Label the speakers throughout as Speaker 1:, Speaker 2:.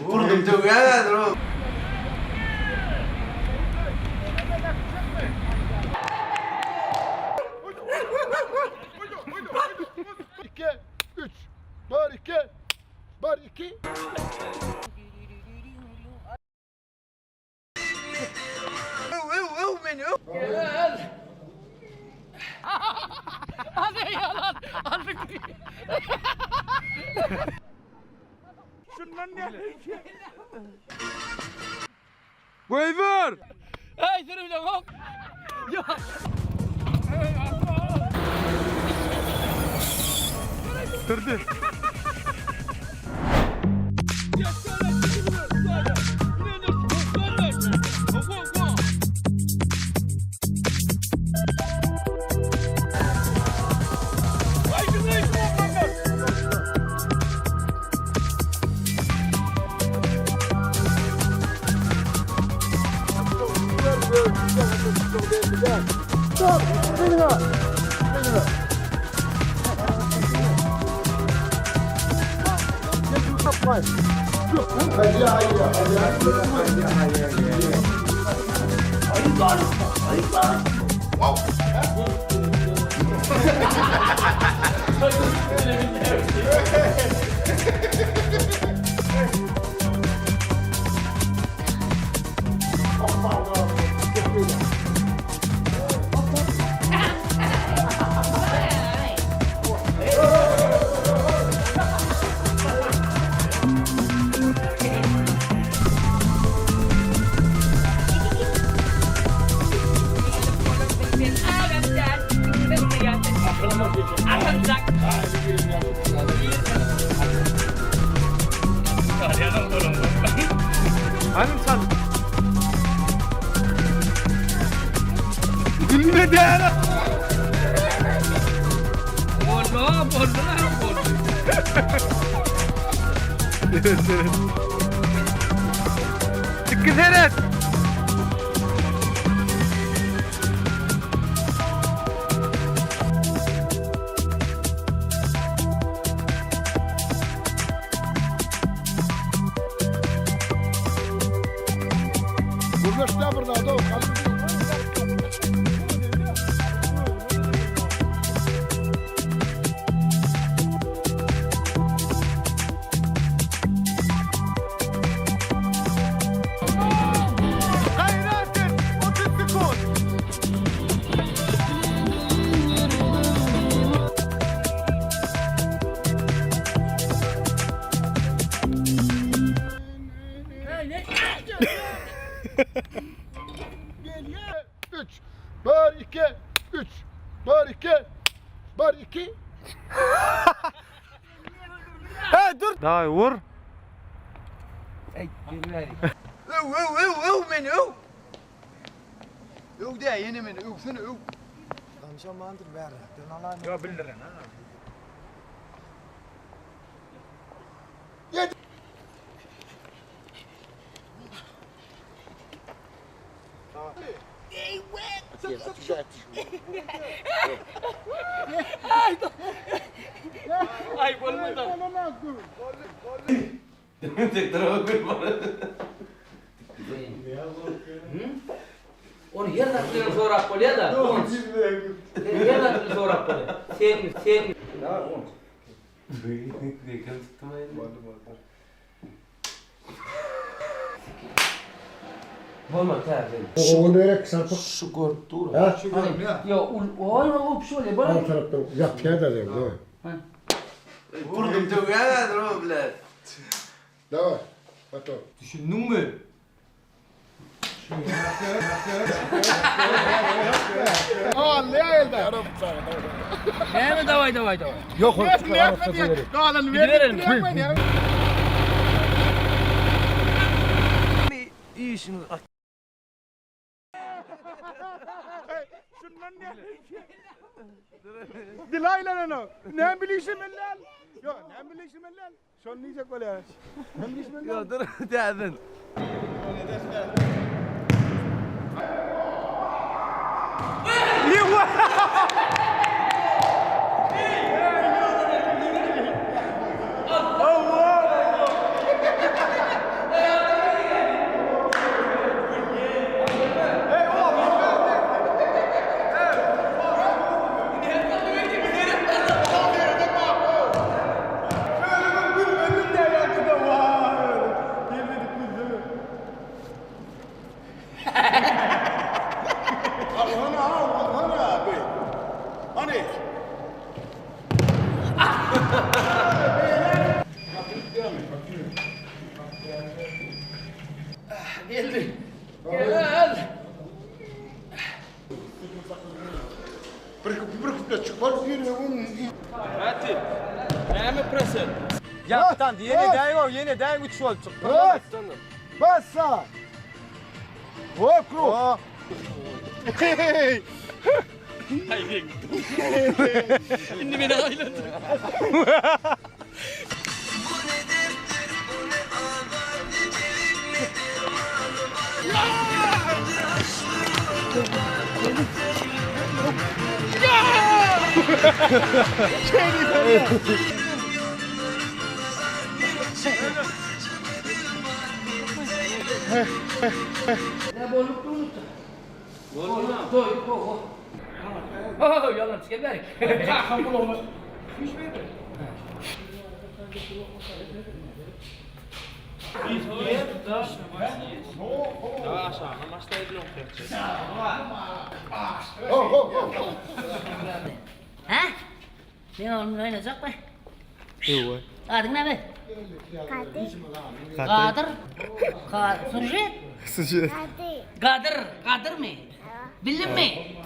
Speaker 1: Vurdum çok ya dur.
Speaker 2: İki, üç, bar iki, bar iki.
Speaker 3: Gel. Hadi yalan. Hadi.
Speaker 2: Şundan ne?
Speaker 1: Waiver.
Speaker 3: Hey sürü bile hop. Ya.
Speaker 2: Durdu. Stop! Bring it up! Bring it up! Hanım sen? Gülme de ya.
Speaker 3: Bono, bono, bono.
Speaker 2: Evet. Dikkat et. Burada da o üç, bar iki, üç, bar iki, bar iki.
Speaker 1: He dur.
Speaker 2: Daha vur.
Speaker 1: Beni öv. Öv de yeni beni övsene öv.
Speaker 4: Kamşan mandır ver. Dön Allah'ın.
Speaker 2: Ya bildirin ha.
Speaker 3: Ay bolmadı.
Speaker 1: Tekrar bir bana.
Speaker 3: Onu yer takılıyor sonra kolye da. Yer takılıyor sonra kolye. Sevmi. Ya on. Olmaz tabii.
Speaker 4: Oğlum öyle kısaltıp.
Speaker 1: Şu korktu.
Speaker 4: Ha?
Speaker 3: Ya o şöyle bana.
Speaker 4: Alt taraftan yapıya da değil mi?
Speaker 1: Vurdum çok ya dur bile.
Speaker 4: Devam. Bato.
Speaker 1: Düşündün mü?
Speaker 2: Aa ne elde?
Speaker 3: Ne mi davay.
Speaker 4: Yok o
Speaker 2: Ne yapmadın? Kalanı
Speaker 3: Verelim.
Speaker 2: verelim.
Speaker 1: İyi işiniz.
Speaker 2: Şundan ne? Dilayla ne? Ne bileyim ben lan? Yok ne bileyim ben lan? Şun neyecek böyle ya? Ne bileyim ben lan?
Speaker 1: Ya dur dedin.
Speaker 2: İyi var.
Speaker 4: Bir küple çıkmaz yürüyor bunun.
Speaker 5: Hadi. Ne mi presen?
Speaker 2: Ya tamam yeni dayı 3 volt çık.
Speaker 4: Bas. Bas sağ. Hop kuru.
Speaker 5: Hayır. Şimdi beni ayladı.
Speaker 3: Ne bolluk unuttu. Bolluk doyduk o. Oh yalan çıkabilir. Kalkan bul onu. Hiç verdi.
Speaker 6: Ha? Ne oynayacak be? Yok. Adın ne be? Kadir. Kadir. Sujet. Kadir mi? Bildin mi?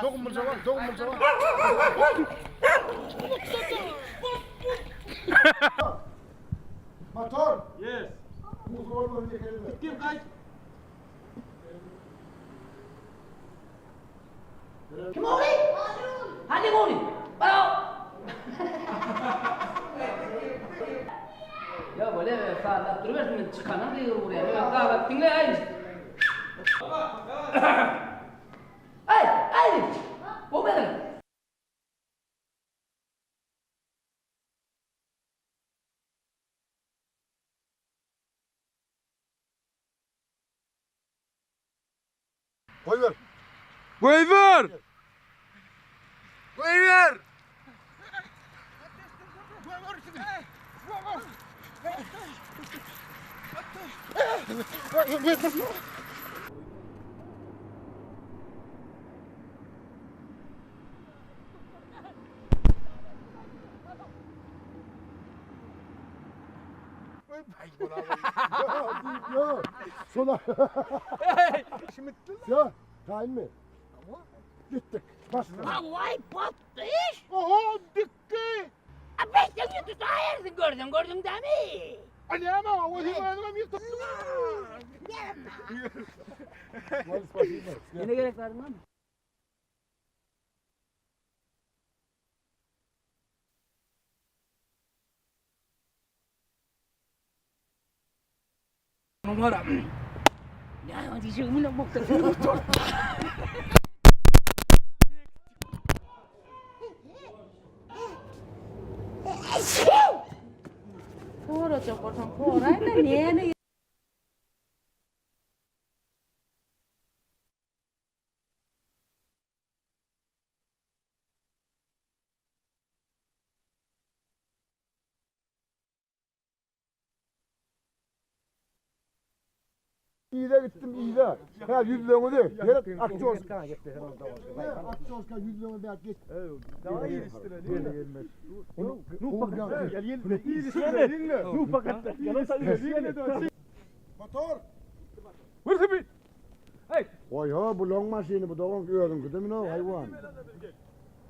Speaker 4: Dokunma. Motor.
Speaker 2: Yes.
Speaker 4: Kim kaç?
Speaker 6: Kim oğlu? Hadi oğlu. Bravo.
Speaker 3: Ya böyle sağda duruversin çıkanım diyor buraya. Ben daha dinle aynı. Ay. Bu benim.
Speaker 4: Koy ver.
Speaker 2: Koyver.
Speaker 4: Yo. Sola. Ya. Kain mi? Gittik. Başla.
Speaker 6: Vallahi battı iş.
Speaker 2: Oho dikti.
Speaker 6: Beş yıl yüzü sayerdin gördün değil mi?
Speaker 2: Ali ama o zaman yıktım.
Speaker 3: Yine gerek var mı?
Speaker 6: Ya diyeceğim ne bokta.
Speaker 7: Puro chocorrón, puro. Ay, me viene.
Speaker 4: İyide gittim iyide. Ha 100 lira de. Yere akçı olsun. Akçı olsun 100 lira de git.
Speaker 2: Daha iyi istire değil mi?
Speaker 4: Nuh bakın.
Speaker 2: İyi istire değil mi? Nuh bakın. Yana sayıyor.
Speaker 4: Motor.
Speaker 2: Vurdu bir.
Speaker 4: Vay ha bu long maşini bu doğum gördüm değil mi o hayvan?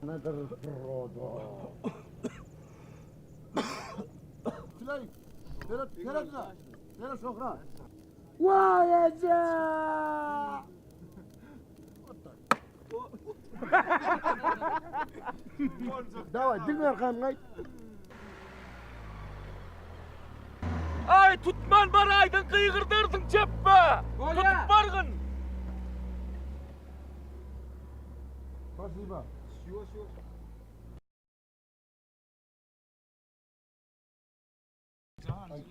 Speaker 4: Nedir rodo? Silay. Nere sokra? Vay ece! Davay dinle kanka.
Speaker 5: Ay tutman baraydın kıygırdırsın çeppe. Tutup bargın.
Speaker 4: Спасибо.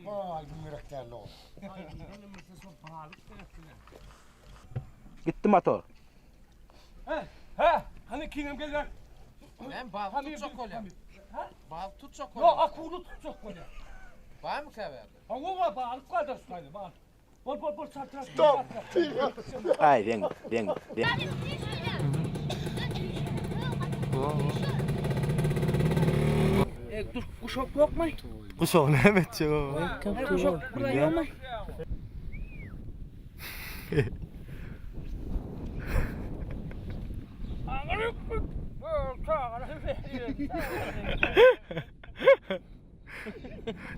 Speaker 4: Ay bu müreklerli ol.
Speaker 2: Gitti motor.
Speaker 5: He hani kinem gelir.
Speaker 1: Ben bağ tutacak kolye. Bağ tutacak kolye.
Speaker 5: Yo akulu tutacak böyle.
Speaker 1: Bağ mı kaverdi?
Speaker 5: Ha o var bağ alıp kaldır saydı bağ. Bol sar.
Speaker 4: Stop.
Speaker 1: Ay den.
Speaker 3: Dur kuşak yok mu?
Speaker 1: Kuşak ne Mehmetçik o?
Speaker 3: Kuşak burada yok mu?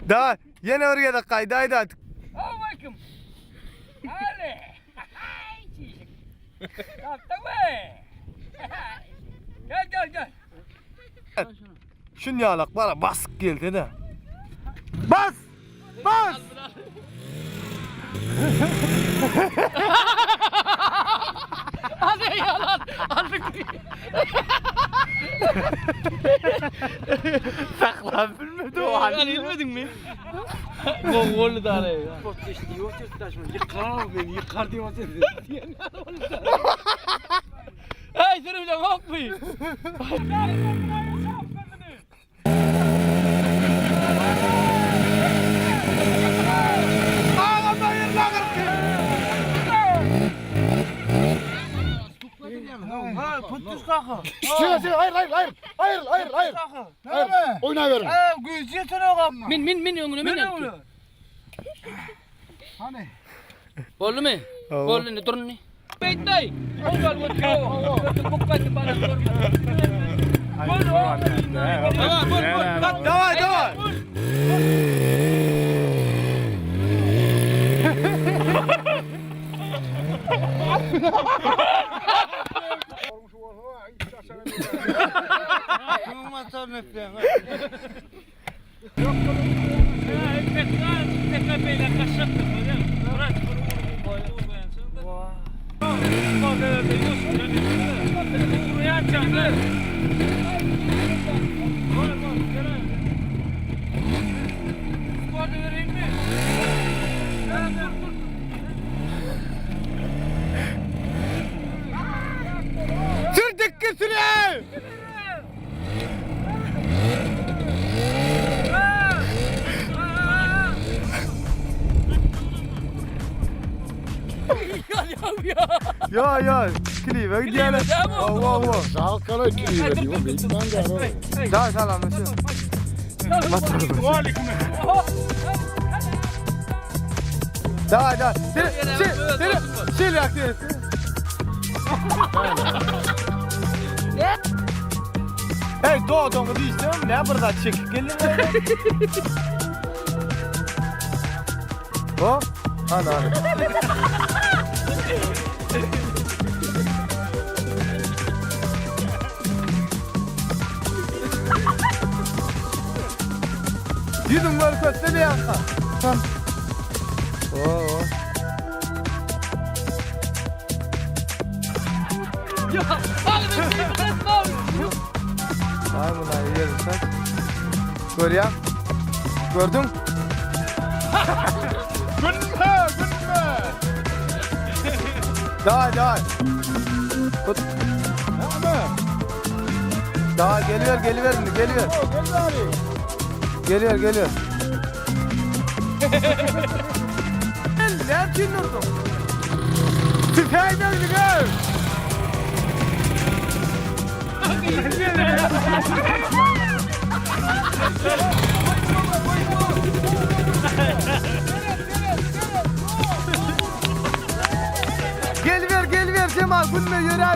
Speaker 1: Da yine oraya da kaydaydı artık.
Speaker 5: Aleyküm. Ale. Kalktın mı? Gel.
Speaker 1: Şun yalak bana basık geldi de. Bas!
Speaker 3: Hadi yalan. Hadi.
Speaker 1: Saklan bilmedi o halde.
Speaker 3: Sen bilmedin mi? Golü de araya. Hey seni bile korkmayın.
Speaker 4: Hayır. Oyna verin.
Speaker 3: Min yönünü.
Speaker 4: Hani?
Speaker 3: Golü mü? Golü ne durun ne? Beytay. Oğul bakıyor. Koklayın bana.
Speaker 1: Давай. Sür dikkatini! Ya, klive gidelim. Allah.
Speaker 4: Şalkala ikiliyle diyor. Ben de ararım.
Speaker 1: Daha selamlaşın. Давай. Sil yaktı. Hey doğduğumu diyeceğim. Ne burada çekip gelin. O? Ana. Yudum var köfte bir yanka. Tamam. Oo. Ay bunlar yerim sen. Gör ya. Gördün?
Speaker 2: Gülme.
Speaker 1: Daha. Tut. Daha geliyor. Geliyor. Ne yapıyorsun orada? Tüfeğden gidiyor. Geliver Cemal. Gülme yöre ver.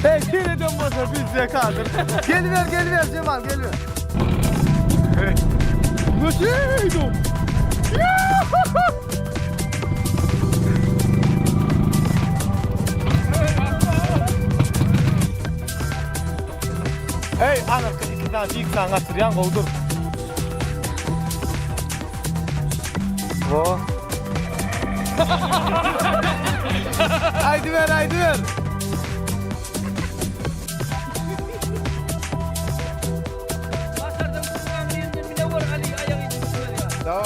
Speaker 1: Hey yeniden masa bizde kaldır. Geliver Cemal geliver. Nasıl? Hey ana iki tane ilk sana atıryan kovdur. O. Haydi ver. Tamam.